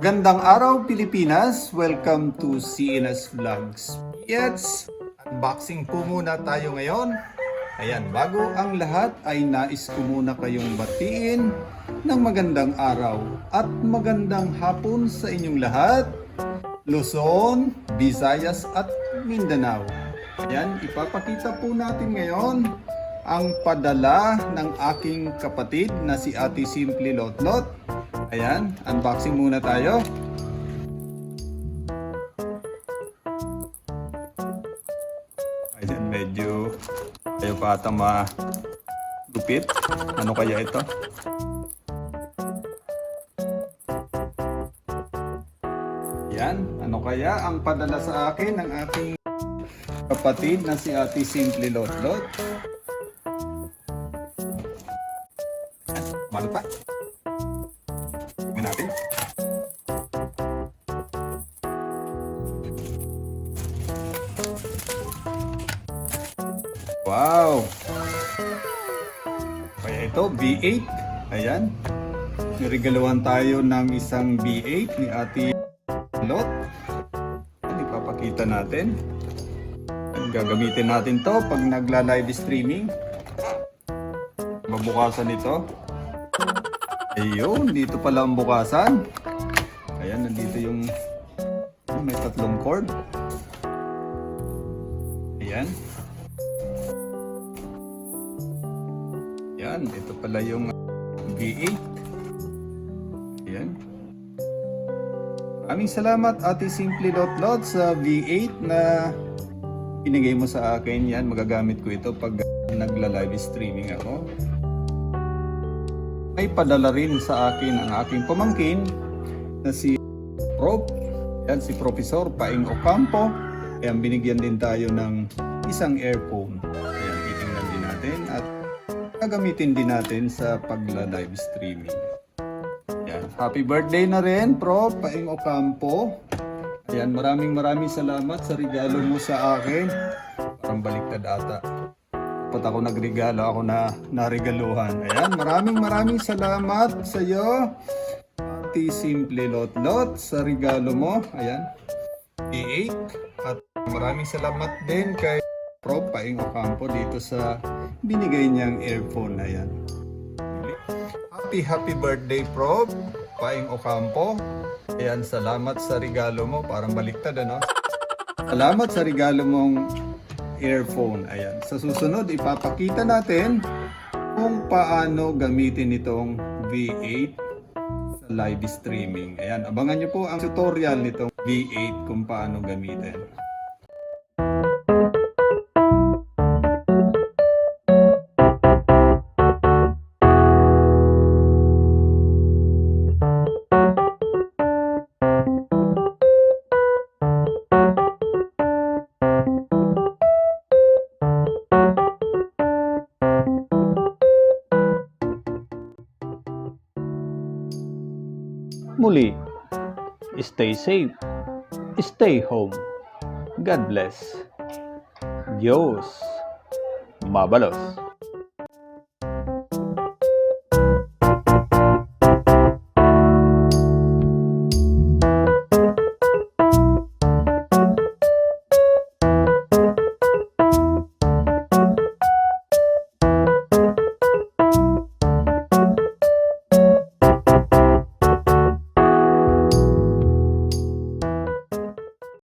Magandang araw Pilipinas! Welcome to CNS Vlogs. Yes, unboxing po muna tayo ngayon. Ayan, bago ang lahat ay nais ko muna kayong batiin ng magandang araw at magandang hapon sa inyong lahat. Luzon, Visayas at Mindanao. Ayan, ipapakita po natin ngayon ang padala ng aking kapatid na si Ate Simple Lotlot. Ayan, unboxing muna tayo. Ayan, medyo tayo pa ata magupit. Ano kaya ito? Ayan, ano kaya ang padala sa akin ng aking kapatid na si Ate Simple Lotlot? Mahal pa. Natin. Wow! Kaya ito, V8. Ayan. Nirigaluhan tayo ng isang V8 ni Ate Lot. Ipapakita natin. Gagamitin natin to pag nagla-live streaming. Mabukasan ito. Ayun, dito pala ang bukasan. Ayan, nandito yung may tatlong cord. Ayan. Ayan, ito pala yung V8. Ayan. Maraming salamat Ate Simple Lotlot sa V8 na pinigay mo sa akin. Yan, magagamit ko ito pag nagla-live streaming ako. May padala rin sa akin ang aking pamangkin na si Prof. Yan, si Professor Paing Ocampo. Ayan, binigyan din tayo ng isang earphone. Ayan, titingnan din natin at gagamitin din natin sa pagla-live streaming. Ayan, happy birthday na rin, Prof. Paing Ocampo. Ayan, maraming salamat sa regalo mo sa akin. Parang baliktad ata. Dapat ako nagregalo, ako na naregaluhan. Ayan, maraming salamat sa iyo, Ate Simple Lotlot, sa regalo mo. Ayan, V8. At maraming salamat din kay Prof. Paing Ocampo dito sa binigay niyang earphone. Ayan. Happy birthday, Prof. Paing Ocampo. Ayan, salamat sa regalo mo. Parang baliktad, ano? Salamat sa regalo mong earphone. Ayan. Sa susunod, ipapakita natin kung paano gamitin itong V8 sa live streaming. Ayan, abangan nyo po ang tutorial nitong V8 kung paano gamitin. Muli, stay safe, stay home. God bless. Dios Mabalos.